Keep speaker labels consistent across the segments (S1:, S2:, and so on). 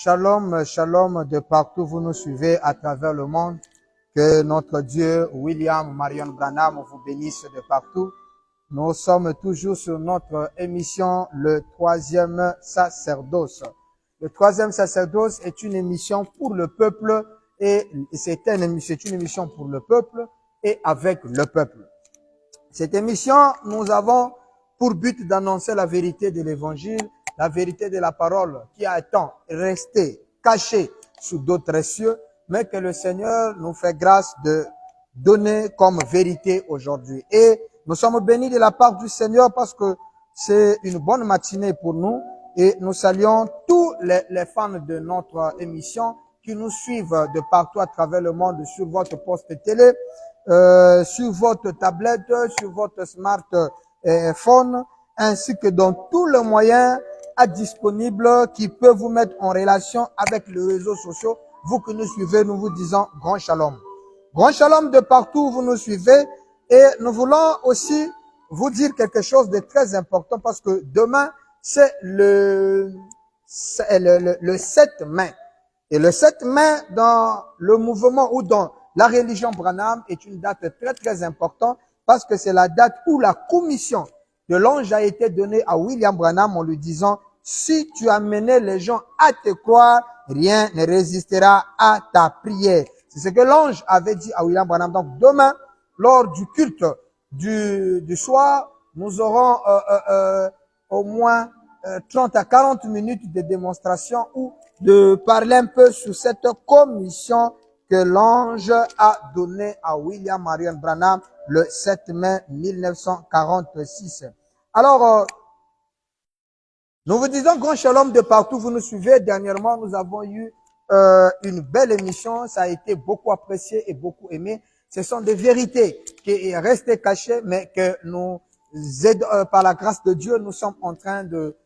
S1: Shalom, shalom de partout vous nous suivez à travers le monde. Que notre Dieu, William Marion Branham, vous bénisse de partout. Nous sommes toujours sur notre émission, le troisième sacerdoce. Le troisième sacerdoce est une émission pour le peuple et c'est une émission pour le peuple et avec le peuple. Cette émission, nous avons pour but d'annoncer la vérité de l'évangile, la vérité de la parole qui a été restée cachée sous d'autres cieux, mais que le Seigneur nous fait grâce de donner comme vérité aujourd'hui. Et nous sommes bénis de la part du Seigneur parce que c'est une bonne matinée pour nous et nous saluons tous les fans de notre émission qui nous suivent de partout à travers le monde sur votre poste télé, sur votre tablette, sur votre smartphone, ainsi que dans tous les moyens disponibles qui peuvent vous mettre en relation avec les réseaux sociaux. Vous qui nous suivez, nous vous disons grand shalom. Grand shalom de partout où vous nous suivez. Et nous voulons aussi vous dire quelque chose de très important parce que demain, c'est le 7 mai. Et le 7 mai, dans le mouvement ou dans la religion Branham, est une date très très importante parce que c'est la date où la commission de l'ange a été donnée à William Branham en lui disant « Si tu amenais les gens à te croire, rien ne résistera à ta prière. » C'est ce que l'ange avait dit à William Branham. Donc demain, lors du culte du soir, nous aurons au moins 30 à 40 minutes de démonstration ou de parler un peu sur cette commission que l'ange a donnée à William Marion Branham le 7 mai 1946. Alors, nous vous disons grand shalom de partout, vous nous suivez. Dernièrement, nous avons eu une belle émission, ça a été beaucoup apprécié et beaucoup aimé. Ce sont des vérités qui sont restées cachées, mais que nous, par la grâce de Dieu, nous sommes en train de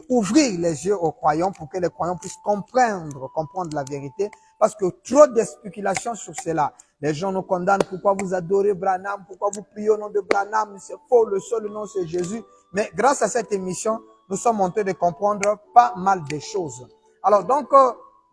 S1: ouvrir les yeux aux croyants pour que les croyants puissent comprendre la vérité. Parce que trop de spéculations sur cela. Les gens nous condamnent. Pourquoi vous adorez Branham? Pourquoi vous priez au nom de Branham? C'est faux. Le seul nom, c'est Jésus. Mais grâce à cette émission, nous sommes en train de comprendre pas mal de choses. Alors donc,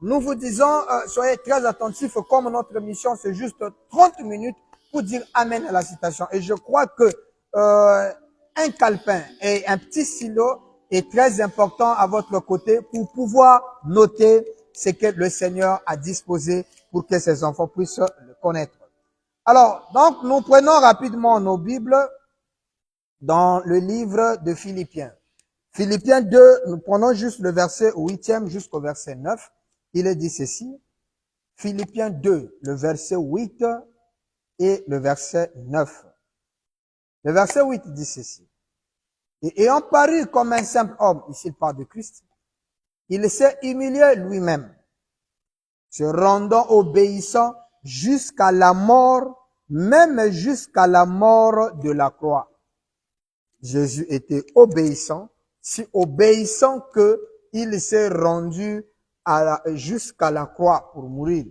S1: nous vous disons, soyez très attentifs. Comme notre émission, c'est juste 30 minutes pour dire Amen à la citation. Et je crois que un calepin et un petit stylo est très important à votre côté pour pouvoir noter ce que le Seigneur a disposé pour que ses enfants puissent le connaître. Alors, donc, nous prenons rapidement nos Bibles dans le livre de Philippiens. Philippiens 2, nous prenons juste le verset 8e jusqu'au verset 9. Il est dit ceci. Philippiens 2, le verset 8 et le verset 9. Le verset 8 dit ceci. Et ayant paru comme un simple homme, ici il parle de Christ, il s'est humilié lui-même, se rendant obéissant jusqu'à la mort, même jusqu'à la mort de la croix. Jésus était obéissant, si obéissant que il s'est rendu jusqu'à la croix pour mourir.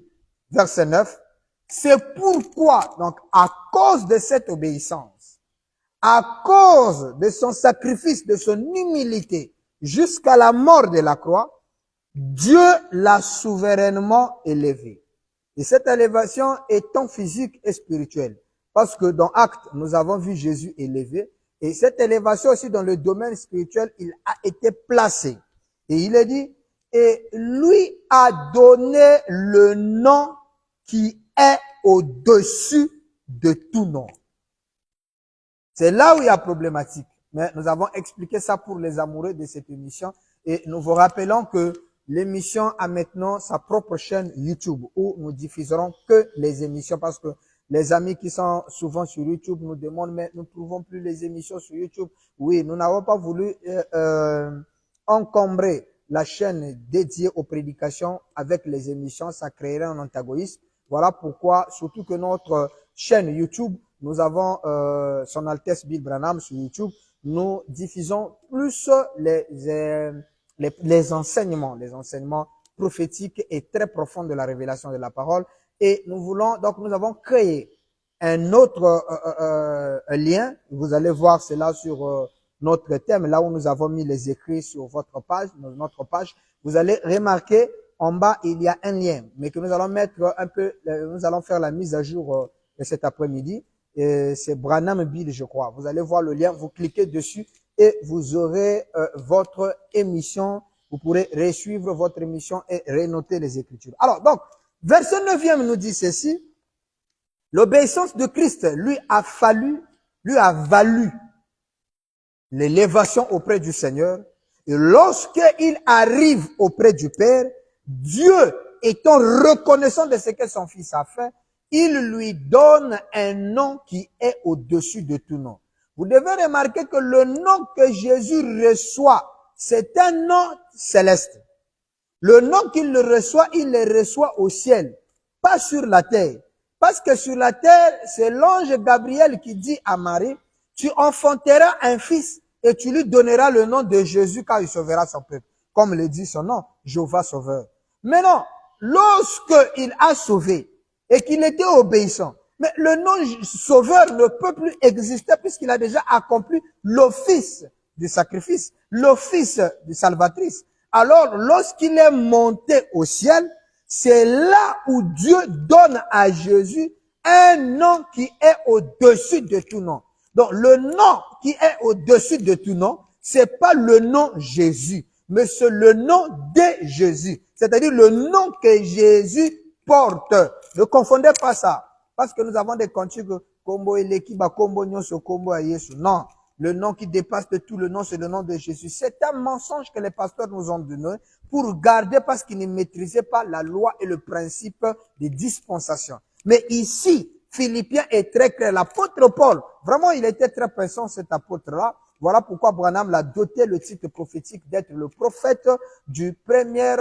S1: Verset 9. C'est pourquoi, donc, à cause de cette obéissance, à cause de son sacrifice, de son humilité, jusqu'à la mort de la croix, Dieu l'a souverainement élevé. Et cette élévation est tant physique et spirituelle. Parce que dans Actes, nous avons vu Jésus élevé. Et cette élévation aussi dans le domaine spirituel, il a été placé. Et il est dit, et lui a donné le nom qui est au-dessus de tout nom. C'est là où il y a problématique. Mais nous avons expliqué ça pour les amoureux de cette émission. Et nous vous rappelons que l'émission a maintenant sa propre chaîne YouTube où nous diffuserons que les émissions parce que les amis qui sont souvent sur YouTube nous demandent mais nous ne trouvons plus les émissions sur YouTube. Oui, nous n'avons pas voulu encombrer la chaîne dédiée aux prédications avec les émissions, ça créerait un antagonisme. Voilà pourquoi, surtout que notre chaîne YouTube, nous avons Son Altesse Bill Branham sur YouTube, nous diffusons plus les enseignements prophétiques et très profonds de la révélation de la parole. Et nous voulons, donc nous avons créé un autre lien. Vous allez voir cela sur notre thème, là où nous avons mis les écrits sur votre page, notre page, vous allez remarquer en bas, il y a un lien, mais que nous allons mettre un peu, nous allons faire la mise à jour de cet après-midi. C'est Branham Bill, je crois. Vous allez voir le lien, vous cliquez dessus et vous aurez votre émission. Vous pourrez resuivre votre émission et renoter les Écritures. Alors, donc, verset 9e nous dit ceci. L'obéissance de Christ lui a valu l'élévation auprès du Seigneur. Et lorsqu'il arrive auprès du Père, Dieu étant reconnaissant de ce que son Fils a fait, il lui donne un nom qui est au-dessus de tout nom. Vous devez remarquer que le nom que Jésus reçoit, c'est un nom céleste. Le nom qu'il reçoit, il le reçoit au ciel, pas sur la terre. Parce que sur la terre, c'est l'ange Gabriel qui dit à Marie, tu enfanteras un fils et tu lui donneras le nom de Jésus car il sauvera son peuple. Comme le dit son nom, Jéhovah Sauveur. Mais non, lorsqu'il a sauvé et qu'il était obéissant, mais le nom Sauveur ne peut plus exister puisqu'il a déjà accompli l'office du sacrifice, l'office du salvatrice. Alors, lorsqu'il est monté au ciel, c'est là où Dieu donne à Jésus un nom qui est au-dessus de tout nom. Donc, le nom qui est au-dessus de tout nom, c'est pas le nom Jésus, mais c'est le nom de Jésus. C'est-à-dire le nom que Jésus porte. Ne confondez pas ça. Parce que nous avons des cantiques, Kombo Elekiba, Kombo Nyoso, Kombo Ayesu. Non. Le nom qui dépasse de tout le nom, c'est le nom de Jésus. C'est un mensonge que les pasteurs nous ont donné pour garder parce qu'ils ne maîtrisaient pas la loi et le principe des dispensations. Mais ici, Philippiens est très clair. L'apôtre Paul, vraiment, il était très puissant, cet apôtre-là. Voilà pourquoi Branham l'a doté le titre prophétique d'être le prophète du premier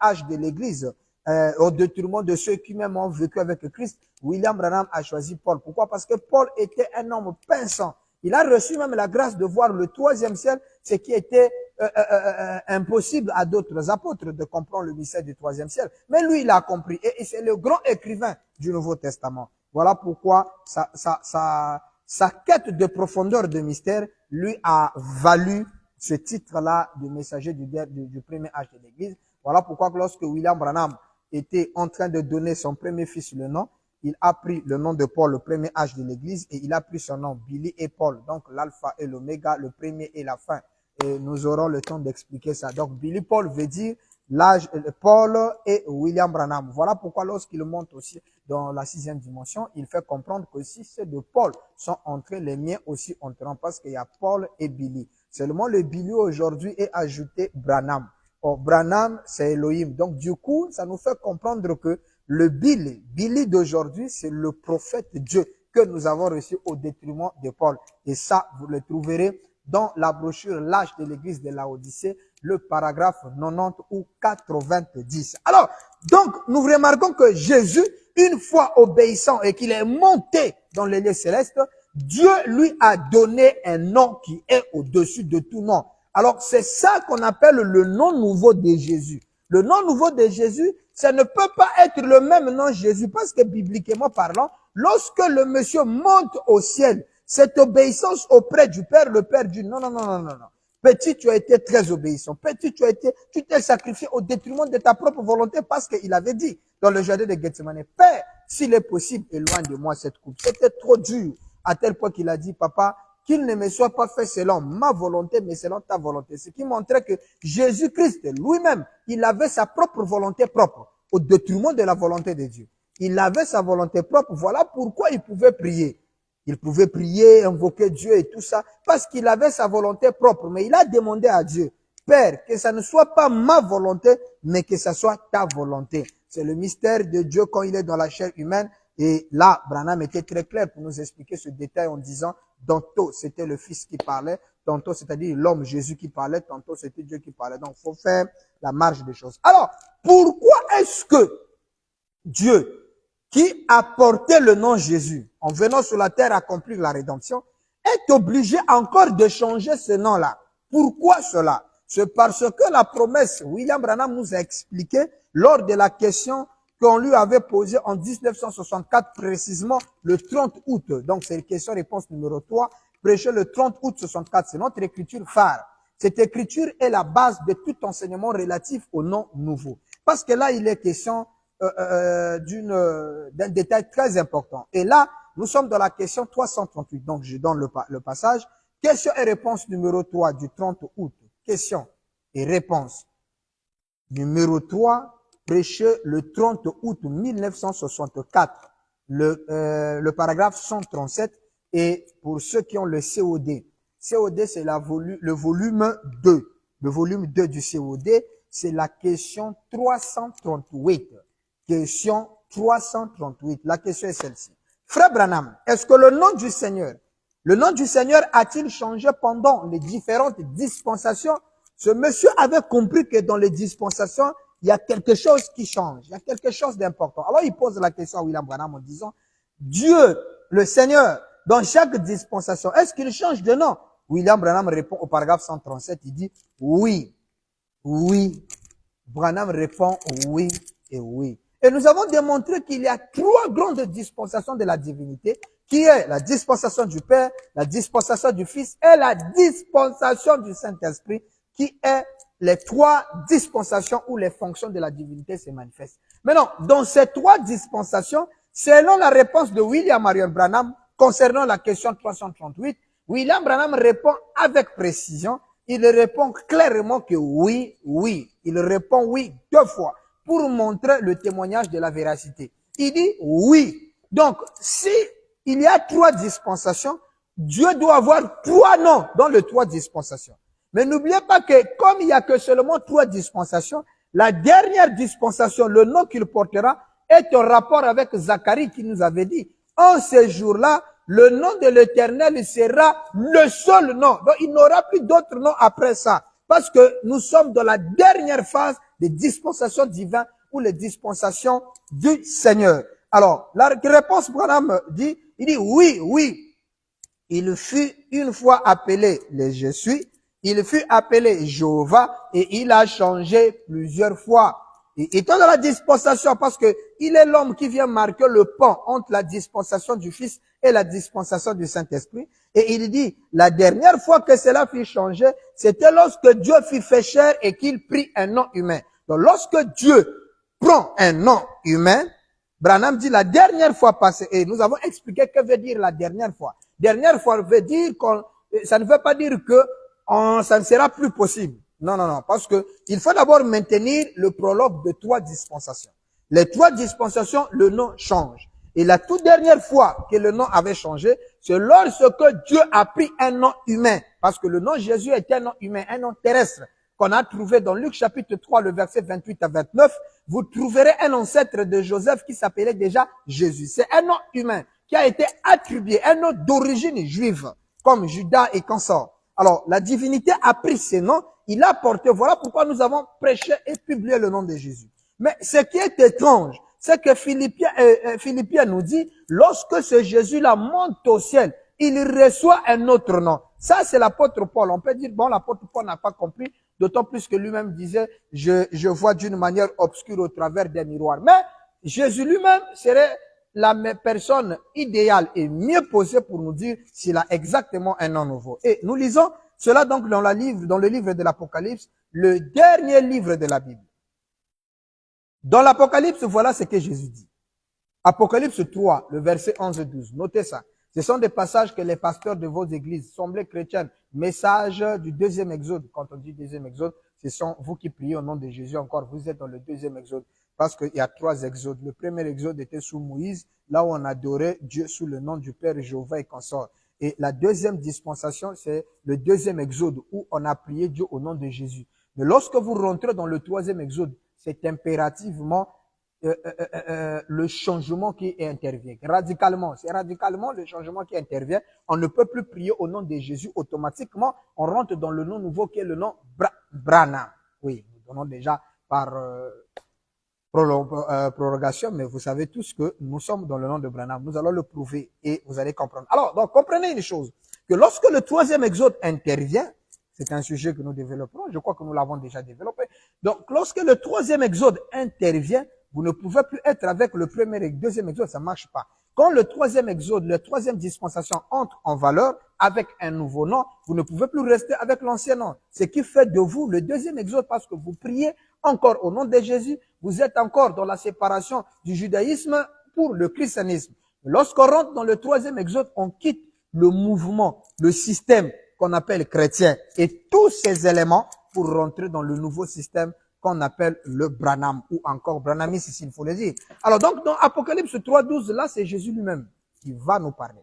S1: âge de l'Église. Au détriment de ceux qui même ont vécu avec Christ, William Branham a choisi Paul. Pourquoi? Parce que Paul était un homme pinçant. Il a reçu même la grâce de voir le troisième ciel, ce qui était impossible à d'autres apôtres de comprendre le mystère du troisième ciel. Mais lui, il a compris. Et c'est le grand écrivain du Nouveau Testament. Voilà pourquoi sa quête de profondeur de mystère lui a valu ce titre-là de messager du premier âge de l'Église. Voilà pourquoi lorsque William Branham était en train de donner son premier fils le nom, il a pris le nom de Paul, le premier âge de l'Église, et il a pris son nom, Billy et Paul, donc l'alpha et l'oméga, le premier et la fin. Et nous aurons le temps d'expliquer ça. Donc Billy Paul veut dire l'âge, Paul et William Branham. Voilà pourquoi lorsqu'il monte aussi dans la 6e dimension, il fait comprendre que si ceux de Paul sont entrés, les miens aussi entreront, parce qu'il y a Paul et Billy. Seulement le Billy aujourd'hui est ajouté Branham. Or, Branham, c'est Elohim. Donc, du coup, ça nous fait comprendre que le Billy d'aujourd'hui, c'est le prophète Dieu que nous avons reçu au détriment de Paul. Et ça, vous le trouverez dans la brochure L'âge de l'église de Laodicée, le paragraphe 90 ou 90. Alors, donc, nous remarquons que Jésus, une fois obéissant et qu'il est monté dans les lieux célestes, Dieu lui a donné un nom qui est au-dessus de tout nom. Alors, c'est ça qu'on appelle le nom nouveau de Jésus. Le nom nouveau de Jésus, ça ne peut pas être le même nom Jésus, parce que bibliquement parlant, lorsque le monsieur monte au ciel, cette obéissance auprès du Père, le Père dit non. Petit, tu as été très obéissant. Petit, tu t'es sacrifié au détriment de ta propre volonté parce qu'il avait dit dans le jardin de Gethsemane, Père, s'il est possible, éloigne de moi cette coupe. C'était trop dur, à tel point qu'il a dit, papa, qu'il ne me soit pas fait selon ma volonté, mais selon ta volonté. Ce qui montrait que Jésus-Christ lui-même, il avait sa propre volonté propre, au détriment de la volonté de Dieu. Il avait sa volonté propre, voilà pourquoi il pouvait prier. Il pouvait prier, invoquer Dieu et tout ça, parce qu'il avait sa volonté propre. Mais il a demandé à Dieu, Père, que ça ne soit pas ma volonté, mais que ça soit ta volonté. C'est le mystère de Dieu quand il est dans la chair humaine. Et là, Branham était très clair pour nous expliquer ce détail en disant, tantôt c'était le Fils qui parlait, tantôt c'est-à-dire l'homme Jésus qui parlait, tantôt c'était Dieu qui parlait. Donc, il faut faire la marge des choses. Alors, pourquoi est-ce que Dieu, qui a porté le nom Jésus, en venant sur la terre accomplir la rédemption, est obligé encore de changer ce nom-là? Pourquoi cela? C'est parce que la promesse, William Branham nous a expliqué lors de la question qu'on lui avait posée en 1964, précisément le 30 août. Donc, c'est la question-réponse numéro 3, prêché le 30 août 64. C'est notre écriture phare. Cette écriture est la base de tout enseignement relatif au nom nouveau. Parce que là, il est question d'un détail très important. Et là, nous sommes dans la question 338. Donc, je donne le passage. Question et réponse numéro 3 du 30 août. Question et réponse numéro 3, prêché le 30 août 1964. Le paragraphe 137. Et pour ceux qui ont le COD, COD c'est le volume 2. Le volume 2 du COD, c'est la question 338. Question 338. La question est celle-ci. Frère Branham, est-ce que le nom du Seigneur a-t-il changé pendant les différentes dispensations? Ce monsieur avait compris que dans les dispensations, il y a quelque chose qui change. Il y a quelque chose d'important. Alors il pose la question à William Branham en disant, Dieu, le Seigneur, dans chaque dispensation, est-ce qu'il change de nom? William Branham répond au paragraphe 137, il dit oui, oui. Branham répond oui et oui. Et nous avons démontré qu'il y a 3 grandes dispensations de la divinité, qui est la dispensation du Père, la dispensation du Fils et la dispensation du Saint-Esprit, qui est les 3 dispensations où les fonctions de la divinité se manifestent. Maintenant, dans ces 3 dispensations, selon la réponse de William Marion Branham concernant la question 338, William Branham répond avec précision. Il répond clairement que oui, oui. Il répond oui 2 fois pour montrer le témoignage de la véracité. Il dit oui. Donc, si il y a 3 dispensations, Dieu doit avoir 3 noms dans les 3 dispensations. Mais n'oubliez pas que comme il y a que seulement 3 dispensations, la dernière dispensation, le nom qu'il portera, est en rapport avec Zacharie qui nous avait dit, en ce jour-là, le nom de l'Éternel sera le seul nom. Donc, il n'aura plus d'autres noms après ça. Parce que nous sommes dans la dernière phase des dispensations divines ou les dispensations du Seigneur. Alors, la réponse, Branham dit, il dit oui, oui. Il fut une fois appelé le Je suis, il fut appelé Jéhovah et il a changé plusieurs fois. Et étant dans la dispensation, parce que il est l'homme qui vient marquer le pont entre la dispensation du Fils et la dispensation du Saint-Esprit. Et il dit, la dernière fois que cela fut changé, c'était lorsque Dieu fut fait chair et qu'il prit un nom humain. Donc lorsque Dieu prend un nom humain, Branham dit la dernière fois passée, et nous avons expliqué que veut dire la dernière fois. Dernière fois veut dire ça ne veut pas dire que ça ne sera plus possible. Non, non, non, parce que il faut d'abord maintenir le prologue de 3 dispensations. Les 3 dispensations, le nom change. Et la toute dernière fois que le nom avait changé, c'est lorsque Dieu a pris un nom humain. Parce que le nom Jésus est un nom humain, un nom terrestre, qu'on a trouvé dans Luc chapitre 3, le verset 28 à 29. Vous trouverez un ancêtre de Joseph qui s'appelait déjà Jésus. C'est un nom humain qui a été attribué, un nom d'origine juive, comme Judas et consort. Alors, la divinité a pris ces noms, il a porté, voilà pourquoi nous avons prêché et publié le nom de Jésus. Mais ce qui est étrange, c'est que Philippiens nous dit, lorsque ce Jésus-là monte au ciel, il reçoit un autre nom. Ça, c'est l'apôtre Paul. On peut dire, bon, l'apôtre Paul n'a pas compris, d'autant plus que lui-même disait, je vois d'une manière obscure au travers des miroirs. Mais Jésus lui-même serait la personne idéale et mieux posée pour nous dire s'il a exactement un nom nouveau. Et nous lisons cela donc dans le livre de l'Apocalypse, le dernier livre de la Bible. Dans l'Apocalypse, voilà ce que Jésus dit. Apocalypse 3, le verset 11 et 12. Notez ça. Ce sont des passages que les pasteurs de vos églises, assemblées chrétiennes, message du 2e exode. Quand on dit 2e exode, ce sont vous qui priez au nom de Jésus encore. Vous êtes dans le 2e exode. Parce qu'il y a 3 exodes. Le premier exode était sous Moïse, là où on adorait Dieu sous le nom du Père Jéhovah et consort. Et la deuxième dispensation, c'est le 2e exode où on a prié Dieu au nom de Jésus. Mais lorsque vous rentrez dans le 3e exode, c'est impérativement le changement qui intervient. Radicalement, c'est radicalement le changement qui intervient. On ne peut plus prier au nom de Jésus automatiquement. On rentre dans le nom nouveau qui est le nom Branham. Oui, nous donnons déjà par prorogation, mais vous savez tous que nous sommes dans le nom de Branham. Nous allons le prouver et vous allez comprendre. Alors, donc, comprenez une chose, que lorsque le 3e exode intervient, c'est un sujet que nous développons, je crois que nous l'avons déjà développé. Donc, lorsque le 3e exode intervient, vous ne pouvez plus être avec le premier et le 2e exode, ça marche pas. Quand le troisième exode, la troisième dispensation entre en valeur avec un nouveau nom, vous ne pouvez plus rester avec l'ancien nom. Ce qui fait de vous le deuxième exode parce que vous priez encore au nom de Jésus, vous êtes encore dans la séparation du judaïsme pour le christianisme. Lorsqu'on rentre dans le troisième exode, on quitte le mouvement, le système qu'on appelle chrétien et tous ces éléments pour rentrer dans le nouveau système qu'on appelle le Branham ou encore Branhamisme, s'il faut le dire. Alors donc, dans Apocalypse 3.12, là, c'est Jésus lui-même qui va nous parler.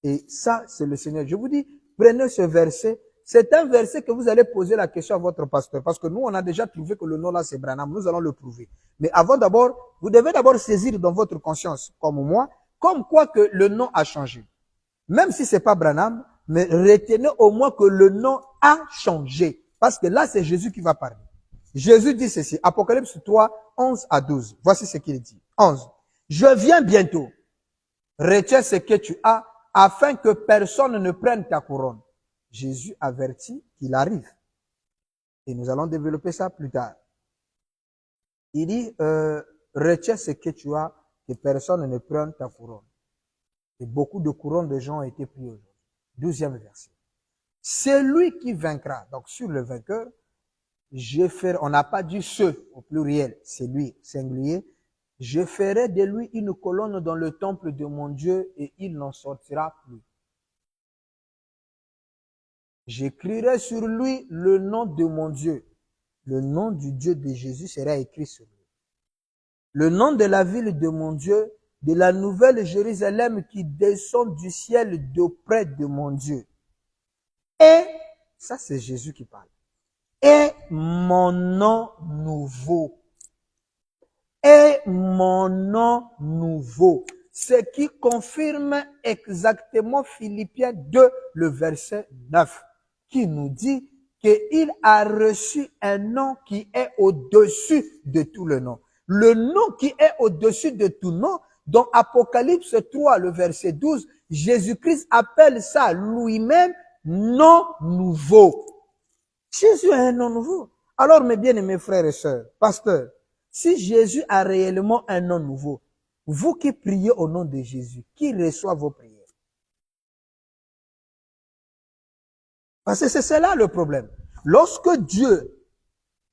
S1: Et ça, c'est le Seigneur. Je vous dis, prenez ce verset. C'est un verset que vous allez poser la question à votre pasteur. Parce que nous, on a déjà trouvé que le nom là, c'est Branham. Nous allons le prouver. Mais avant d'abord, vous devez d'abord saisir dans votre conscience, comme moi, comme quoi que le nom a changé. Même si c'est pas Branham, mais retenez au moins que le nom a changé. Parce que là, c'est Jésus qui va parler. Jésus dit ceci, Apocalypse 3, 11 à 12. Voici ce qu'il dit. 11. Je viens bientôt. Retiens ce que tu as, afin que personne ne prenne ta couronne. Jésus avertit qu'il arrive. Et nous allons développer ça plus tard. Il dit, retiens ce que tu as, que personne ne prenne ta couronne. Et beaucoup de couronnes de gens ont été pris aujourd'hui. 12e verset. C'est lui qui vaincra. Donc sur le vainqueur, on n'a pas dit ce au pluriel, c'est lui, singulier. Je ferai de lui une colonne dans le temple de mon Dieu et il n'en sortira plus. J'écrirai sur lui le nom de mon Dieu. Le nom du Dieu de Jésus sera écrit sur lui. Le nom de la ville de mon Dieu, de la nouvelle Jérusalem qui descend du ciel d'auprès de mon Dieu. Et, ça c'est Jésus qui parle. Et mon nom nouveau. Et mon nom nouveau. Ce qui confirme exactement Philippiens 2, le verset 9, qui nous dit qu'il a reçu un nom qui est au-dessus de tout le nom. Le nom qui est au-dessus de tout nom, dans Apocalypse 3, le verset 12, Jésus-Christ appelle ça lui-même nom nouveau. Jésus a un nom nouveau. Alors, mes bien-aimés frères et sœurs, pasteurs, si Jésus a réellement un nom nouveau, vous qui priez au nom de Jésus, qui reçoit vos prières? Parce que c'est cela le problème. Lorsque Dieu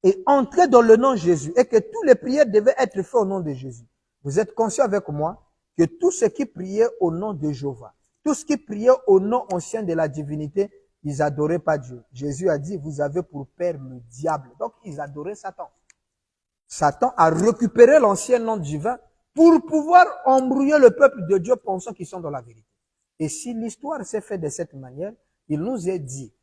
S1: est entré dans le nom de Jésus et que toutes les prières devaient être faites au nom de Jésus, vous êtes conscient avec moi que tous ceux qui priaient au nom de Jéhovah, tous ceux qui priaient au nom ancien de la divinité, ils n'adoraient pas Dieu. Jésus a dit, vous avez pour père le diable. Donc, ils adoraient Satan. Satan a récupéré l'ancien nom divin pour pouvoir embrouiller le peuple de Dieu pensant qu'ils sont dans la vérité. Et si l'histoire s'est faite de cette manière, il nous est dit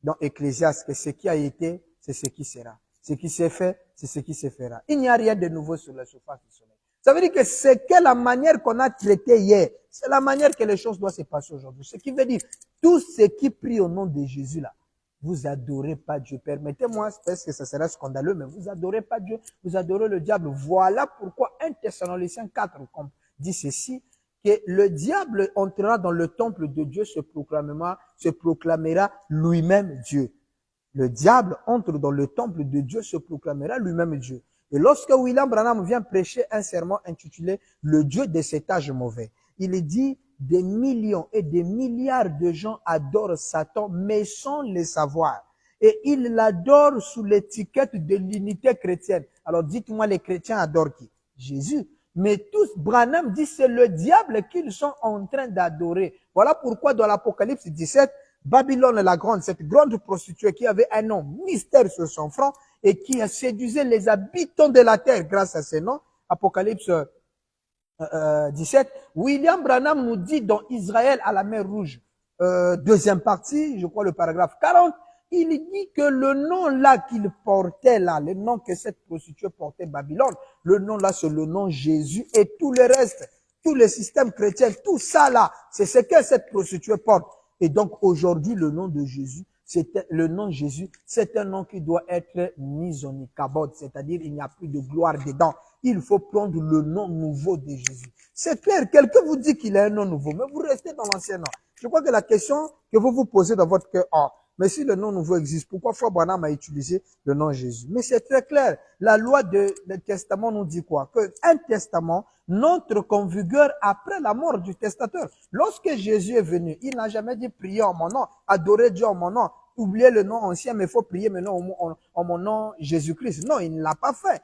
S1: dans Ecclésiaste que ce qui a été, c'est ce qui sera. Ce qui s'est fait, c'est ce qui se fera. Il n'y a rien de nouveau sur la surface du soleil. Ça veut dire que c'est que la manière qu'on a traité hier, c'est la manière que les choses doivent se passer aujourd'hui. Ce qui veut dire, tous ceux qui prient au nom de Jésus là, vous adorez pas Dieu. Permettez-moi, parce que ça serait scandaleux, mais vous adorez pas Dieu, vous adorez le diable. Voilà pourquoi 1 Thessaloniciens 4 dit ceci, que le diable entrera dans le temple de Dieu, se proclamera lui-même Dieu. Le diable entre dans le temple de Dieu, se proclamera lui-même Dieu. Et lorsque William Branham vient prêcher un sermon intitulé « Le Dieu de cet âge mauvais », il dit « Des millions et des milliards de gens adorent Satan, mais sans le savoir. Et ils l'adorent sous l'étiquette de l'unité chrétienne. » Alors dites-moi, les chrétiens adorent qui? Jésus. Mais tous, Branham dit, c'est le diable qu'ils sont en train d'adorer. Voilà pourquoi dans l'Apocalypse 17, Babylone la grande, cette grande prostituée qui avait un nom mystère sur son front et qui a séduisé les habitants de la terre grâce à ce nom, Apocalypse 17, William Branham nous dit dans Israël à la mer Rouge, deuxième partie, je crois le paragraphe 40, il dit que le nom là qu'il portait là, le nom que cette prostituée portait Babylone, le nom là c'est le nom Jésus et tout le reste, tout le système chrétien, tout ça là, c'est ce que cette prostituée porte. Et donc aujourd'hui le nom de Jésus, le nom Jésus, c'est un nom qui doit être mis en ikabod, c'est-à-dire il n'y a plus de gloire dedans. Il faut prendre le nom nouveau de Jésus. C'est clair, quelqu'un vous dit qu'il a un nom nouveau, mais vous restez dans l'ancien nom. Je crois que la question que vous vous posez dans votre cœur, Mais si le nom nouveau existe, pourquoi Frère Branham a utilisé le nom Jésus? Mais c'est très clair. La loi du testament nous dit quoi? Qu'un testament n'entre qu'en vigueur après la mort du testateur. Lorsque Jésus est venu, il n'a jamais dit prier en mon nom, adorer Dieu en mon nom, oublier le nom ancien, mais il faut prier maintenant en mon nom Jésus-Christ. Non, il ne l'a pas fait.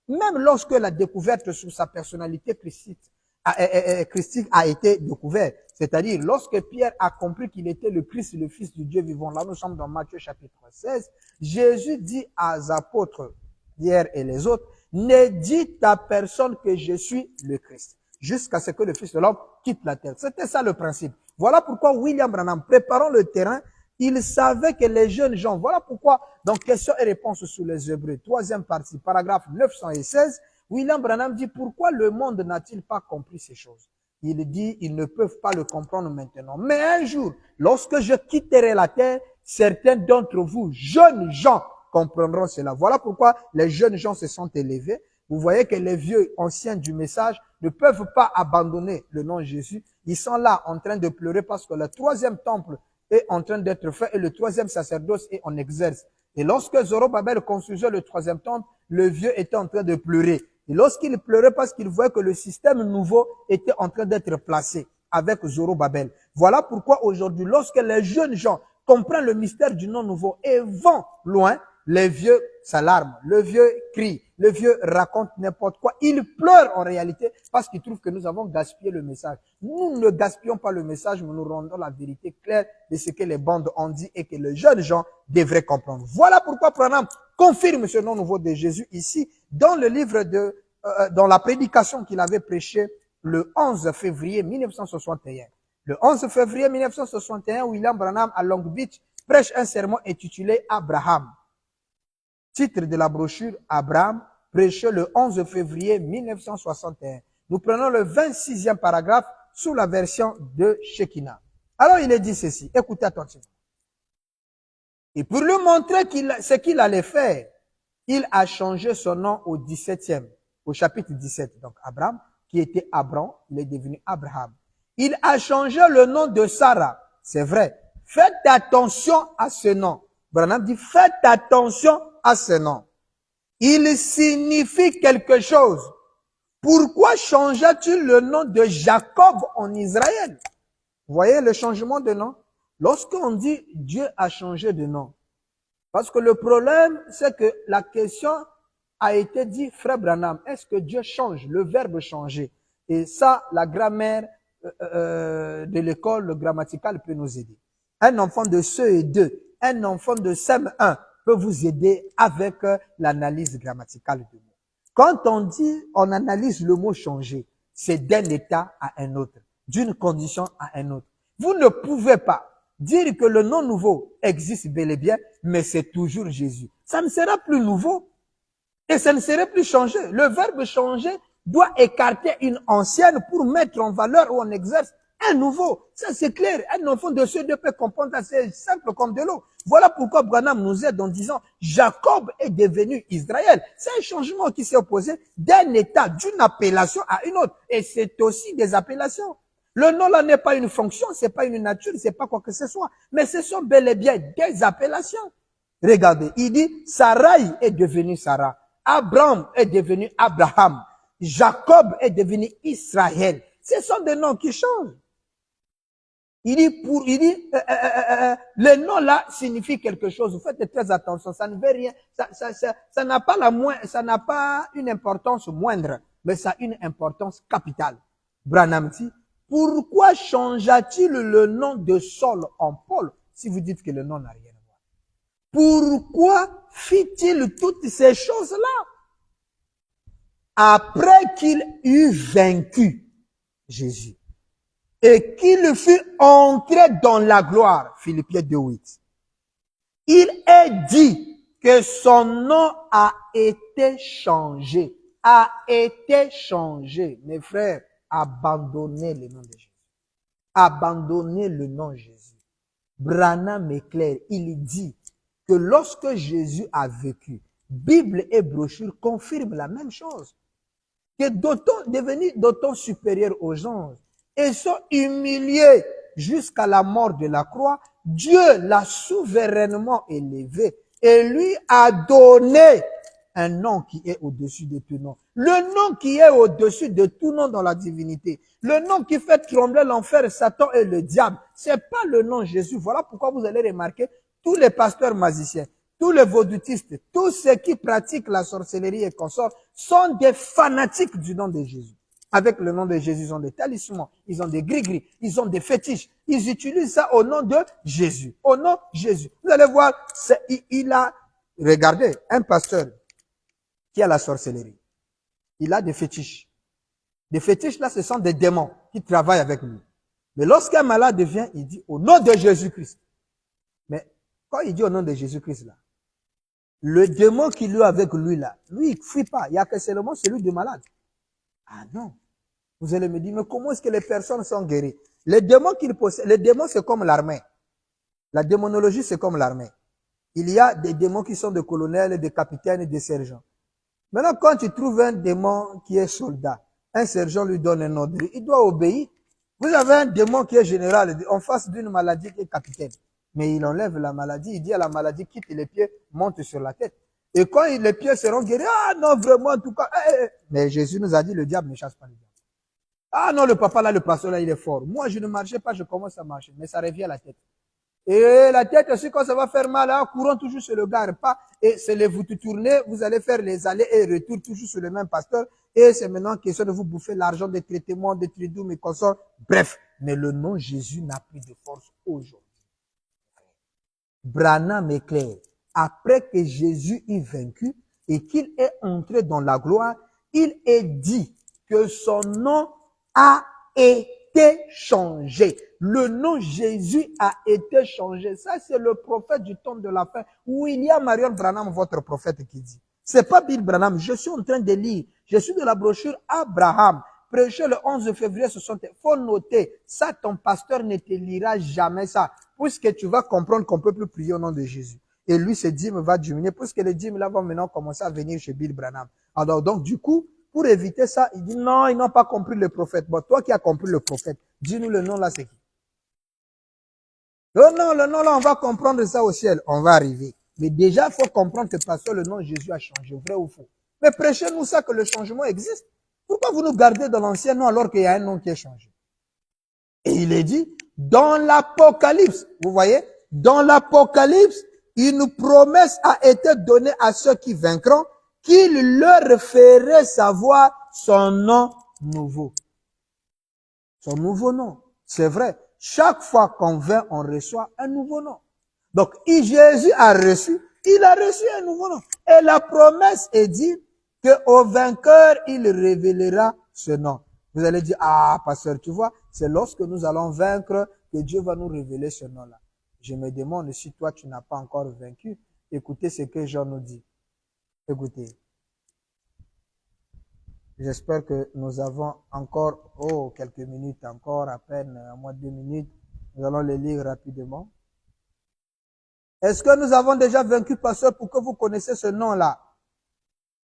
S1: Même lorsque la découverte sur sa personnalité christique a été découverte, c'est-à-dire lorsque Pierre a compris qu'il était le Christ, le Fils du Dieu vivant, là nous sommes dans Matthieu chapitre 16, Jésus dit aux apôtres, Pierre et les autres, ne dites à personne que je suis le Christ, jusqu'à ce que le Fils de l'homme quitte la terre. C'était ça le principe. Voilà pourquoi William Branham, préparant le terrain, il savait que les jeunes gens, voilà pourquoi, dans questions et réponses sur les Hébreux, troisième partie, paragraphe 916, William Branham dit, pourquoi le monde n'a-t-il pas compris ces choses? Il dit, ils ne peuvent pas le comprendre maintenant. Mais un jour, lorsque je quitterai la terre, certains d'entre vous, jeunes gens, comprendront cela. Voilà pourquoi les jeunes gens se sont élevés. Vous voyez que les vieux anciens du message ne peuvent pas abandonner le nom de Jésus. Ils sont là en train de pleurer parce que le troisième temple est en train d'être fait et le troisième sacerdoce est en exerce. Et lorsque Zorobabel construisait le troisième temple, le vieux était en train de pleurer. Et lorsqu'il pleurait parce qu'il voyait que le système nouveau était en train d'être placé avec Zorobabel. Voilà pourquoi aujourd'hui, lorsque les jeunes gens comprennent le mystère du nom nouveau et vont loin, les vieux s'alarment, le vieux crie, le vieux raconte n'importe quoi. Il pleure en réalité parce qu'il trouve que nous avons gaspillé le message. Nous ne gaspillons pas le message, mais nous rendons la vérité claire de ce que les bandes ont dit et que les jeunes gens devraient comprendre. Voilà pourquoi Branham confirme ce nom nouveau de Jésus ici dans le livre dans la prédication qu'il avait prêchée le 11 février 1961. Le 11 février 1961, William Branham à Long Beach prêche un sermon intitulé Abraham. Titre de la brochure, Abraham, prêché le 11 février 1961. Nous prenons le 26e paragraphe sous la version de Shekinah. Alors il est dit ceci, écoutez attentivement. Et pour lui montrer ce qu'il allait faire, il a changé son nom au 17e, au chapitre 17. Donc Abraham, qui était Abram, il est devenu Abraham. Il a changé le nom de Sarah. C'est vrai. Faites attention à ce nom. Branham dit, faites attention à ce nom. Il signifie quelque chose. Pourquoi changea-t-il le nom de Jacob en Israël? Vous voyez le changement de nom? Lorsqu'on dit Dieu a changé de nom, parce que le problème, c'est que la question a été dit, frère Branham, est-ce que Dieu change? Le verbe changer. Et ça, la grammaire de l'école grammaticale peut nous aider. Un enfant de CE 2, un enfant de CM 1 peut vous aider avec l'analyse grammaticale du mot. Quand on dit, on analyse le mot changer, c'est d'un état à un autre, d'une condition à un autre. Vous ne pouvez pas dire que le nom nouveau existe bel et bien, mais c'est toujours Jésus. Ça ne sera plus nouveau et ça ne serait plus changé. Le verbe changer doit écarter une ancienne pour mettre en valeur ou en exerce un nouveau. Ça c'est clair. Un enfant de ceux deux peut comprendre assez simple comme de l'eau. Voilà pourquoi Branham nous aide en disant Jacob est devenu Israël. C'est un changement qui s'est opposé d'un état, d'une appellation à une autre. Et c'est aussi des appellations. Le nom là n'est pas une fonction, c'est pas une nature, c'est pas quoi que ce soit. Mais ce sont bel et bien des appellations. Regardez, il dit Sarai est devenu Sarah. Abraham est devenu Abraham. Jacob est devenu Israël. Ce sont des noms qui changent. Il dit, le nom là signifie quelque chose. Vous faites très attention. Ça ne veut rien. Ça n'a pas ça n'a pas une importance moindre, mais ça a une importance capitale. Branham dit, pourquoi changea-t-il le nom de Saul en Paul si vous dites que le nom n'a rien à voir? Pourquoi fit-il toutes ces choses-là? Après qu'il eut vaincu Jésus et qu'il fut entré dans la gloire, Philippiens 2:8, il est dit que son nom a été changé. A été changé. Mes frères, abandonnez le nom de Jésus. Abandonnez le nom de Jésus. Branham est clair. Il dit que lorsque Jésus a vécu, Bible et brochure confirment la même chose. Que devenus d'autant supérieurs aux anges et sont humiliés jusqu'à la mort de la croix, Dieu l'a souverainement élevé et lui a donné un nom qui est au-dessus de tout nom. Le nom qui est au-dessus de tout nom dans la divinité. Le nom qui fait trembler l'enfer, Satan et le diable. C'est pas le nom Jésus. Voilà pourquoi vous allez remarquer tous les pasteurs magiciens, tous les vaudoutistes, tous ceux qui pratiquent la sorcellerie et consorts sont des fanatiques du nom de Jésus. Avec le nom de Jésus, ils ont des talismans, ils ont des gris-gris, ils ont des fétiches. Ils utilisent ça au nom de Jésus. Au nom de Jésus. Vous allez voir, il a, regardez, un pasteur qui a la sorcellerie. Il a des fétiches. Des fétiches, là, ce sont des démons qui travaillent avec lui. Mais lorsqu'un malade vient, il dit au nom de Jésus-Christ. Mais quand il dit au nom de Jésus-Christ, là, le démon qui lui est avec lui, là, lui, il ne fuit pas. Il y a que seulement celui de malade. Ah non. Vous allez me dire, mais comment est-ce que les personnes sont guéries? Les démons qu'il possède, les démons, c'est comme l'armée. La démonologie, c'est comme l'armée. Il y a des démons qui sont des colonels, des capitaines et des sergents. Maintenant, quand tu trouves un démon qui est soldat, un sergent lui donne un ordre, il doit obéir. Vous avez un démon qui est général, en face d'une maladie qui est capitaine. Mais il enlève la maladie, il dit à la maladie, quitte les pieds, monte sur la tête. Et quand les pieds seront guéris, ah non, vraiment, en tout cas, mais Jésus nous a dit, le diable ne chasse pas le diable. Ah non, le papa là, le pasteur là, il est fort. Moi, je ne marchais pas, je commence à marcher, mais ça revient à la tête. Et la tête aussi, quand ça va faire mal, hein, courant toujours sur le gars, pas. Et c'est les vous tournez, vous allez faire les allers et retours toujours sur le même pasteur. Et c'est maintenant question de vous bouffer l'argent des traitements, des tridoum et consorts. Bref. Mais le nom Jésus n'a plus de force aujourd'hui. Branham est clair. Après que Jésus ait vaincu et qu'il est entré dans la gloire, il est dit que son nom a été changé. Le nom Jésus a été changé. Ça, c'est le prophète du temps de la fin. William Marion Branham, votre prophète, qui dit. C'est pas Bill Branham. Je suis en train de lire. Je suis de la brochure Abraham. Prêché le 11 février 60. Faut noter. Ça, ton pasteur ne te lira jamais ça. Puisque tu vas comprendre qu'on peut plus prier au nom de Jésus. Et lui, ses dîmes va diminuer. Puisque les dîmes là vont maintenant commencer à venir chez Bill Branham. Alors, donc, du coup, pour éviter ça, il dit non, ils n'ont pas compris le prophète. Bon, toi qui as compris le prophète, dis-nous le nom là, c'est qui? Le nom là, on va comprendre ça au ciel. On va arriver. Mais déjà, il faut comprendre que parce que le nom de Jésus a changé, vrai ou faux. Mais prêchez-nous ça que le changement existe. Pourquoi vous nous gardez dans l'ancien nom alors qu'il y a un nom qui est changé? Et il est dit, dans l'Apocalypse, vous voyez, dans l'Apocalypse, une promesse a été donnée à ceux qui vaincront, qu'il leur ferait savoir son nom nouveau. Son nouveau nom. C'est vrai. Chaque fois qu'on vainc, on reçoit un nouveau nom. Donc, Jésus a reçu, il a reçu un nouveau nom. Et la promesse est dit qu'au vainqueur, il révélera ce nom. Vous allez dire, ah, pasteur, tu vois, c'est lorsque nous allons vaincre que Dieu va nous révéler ce nom-là. Je me demande si toi, tu n'as pas encore vaincu. Écoutez ce que Jean nous dit. Écoutez. J'espère que nous avons encore, quelques minutes encore, à peine, à moins de 2 minutes. Nous allons les lire rapidement. Est-ce que nous avons déjà vaincu, pasteur, pour que vous connaissiez ce nom-là?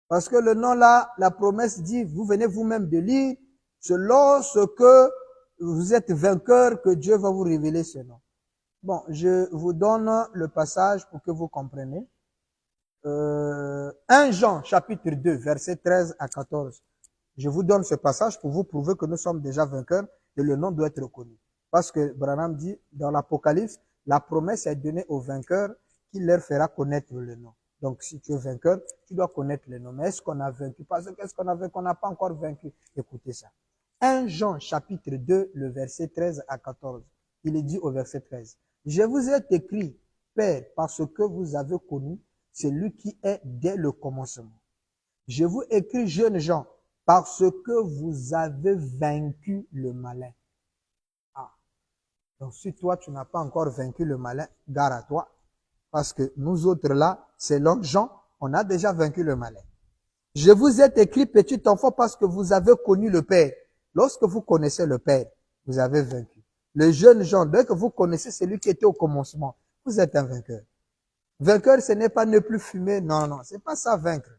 S1: Parce que le nom-là, la promesse dit, vous venez vous-même de lire, c'est lorsque vous êtes vainqueur que Dieu va vous révéler ce nom. Bon, je vous donne le passage pour que vous compreniez. 1 Jean, chapitre 2, versets 13 à 14. Je vous donne ce passage pour vous prouver que nous sommes déjà vainqueurs et le nom doit être reconnu. Parce que Branham dit, dans l'Apocalypse, la promesse est donnée aux vainqueurs qui leur fera connaître le nom. Donc, si tu es vainqueur, tu dois connaître le nom. Mais est-ce qu'on a vaincu? Parce que qu'est-ce qu'on a vaincu? On n'a pas encore vaincu. Écoutez ça. 1 Jean, chapitre 2, le verset 13 à 14. Il est dit au verset 13. Je vous ai écrit, Père, parce que vous avez connu celui qui est dès le commencement. Je vous écris, jeunes gens, parce que vous avez vaincu le malin. Ah. Donc, si toi, tu n'as pas encore vaincu le malin, gare à toi. Parce que nous autres là, selon Jean, on a déjà vaincu le malin. Je vous ai écrit, petit enfant, parce que vous avez connu le Père. Lorsque vous connaissez le Père, vous avez vaincu. Le jeune Jean, dès que vous connaissez celui qui était au commencement, vous êtes un vainqueur. Vainqueur, ce n'est pas ne plus fumer. Non, non, c'est pas ça, vaincre.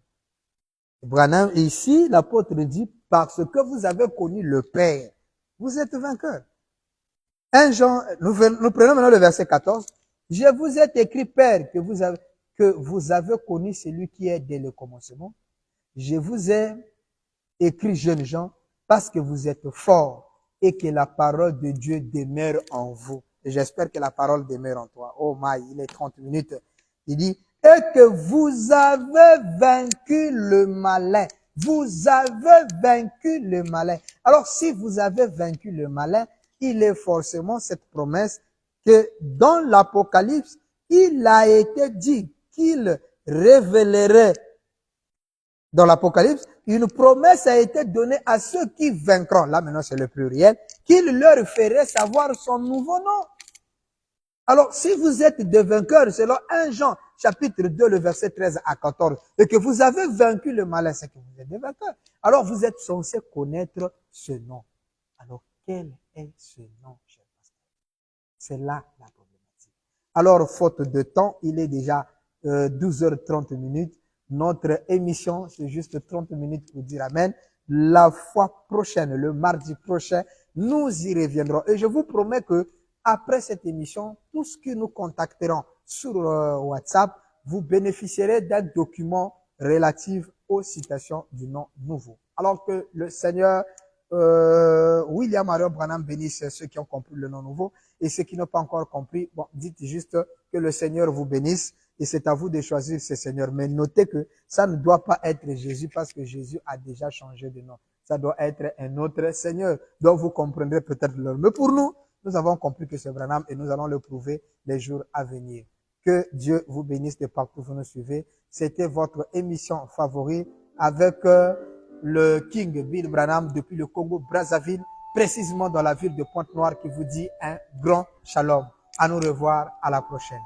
S1: Branham, ici, l'apôtre dit, parce que vous avez connu le Père, vous êtes vainqueur. 1 Jean, nous prenons maintenant le verset 14. Je vous ai écrit, Père, que vous avez connu celui qui est dès le commencement. Je vous ai écrit, jeunes gens, parce que vous êtes forts et que la parole de Dieu demeure en vous. Et j'espère que la parole demeure en toi. Oh my, il est 30 minutes. Il dit, et que vous avez vaincu le malin. Vous avez vaincu le malin. Alors, si vous avez vaincu le malin, il est forcément cette promesse que dans l'Apocalypse, il a été dit qu'il révélerait dans l'Apocalypse, une promesse a été donnée à ceux qui vaincront. Là, maintenant, c'est le pluriel. Qu'il leur ferait savoir son nouveau nom. Alors, si vous êtes des vainqueurs, selon 1 Jean, chapitre 2, le verset 13 à 14, et que vous avez vaincu le malin, c'est que vous êtes des vainqueurs. Alors, vous êtes censés connaître ce nom. Alors, quel est ce nom, cher pasteur? C'est là la problématique. Alors, faute de temps, il est déjà 12h30 minutes. Notre émission, c'est juste 30 minutes pour dire Amen. La fois prochaine, le mardi prochain, nous y reviendrons. Et je vous promets que après cette émission, tout ce que nous contacterons sur WhatsApp, vous bénéficierez d'un document relatif aux citations du nom nouveau. Alors que le Seigneur William Marion Branham bénisse ceux qui ont compris le nom nouveau et ceux qui n'ont pas encore compris. Bon, dites juste que le Seigneur vous bénisse. Et c'est à vous de choisir ce Seigneur. Mais notez que ça ne doit pas être Jésus parce que Jésus a déjà changé de nom. Ça doit être un autre Seigneur. Donc vous comprendrez peut-être le. Mais pour nous, nous avons compris que c'est Branham et nous allons le prouver les jours à venir. Que Dieu vous bénisse de partout où vous nous suivez. C'était votre émission favorite avec le King Bill Branham depuis le Congo Brazzaville, précisément dans la ville de Pointe-Noire qui vous dit un grand shalom. À nous revoir à la prochaine.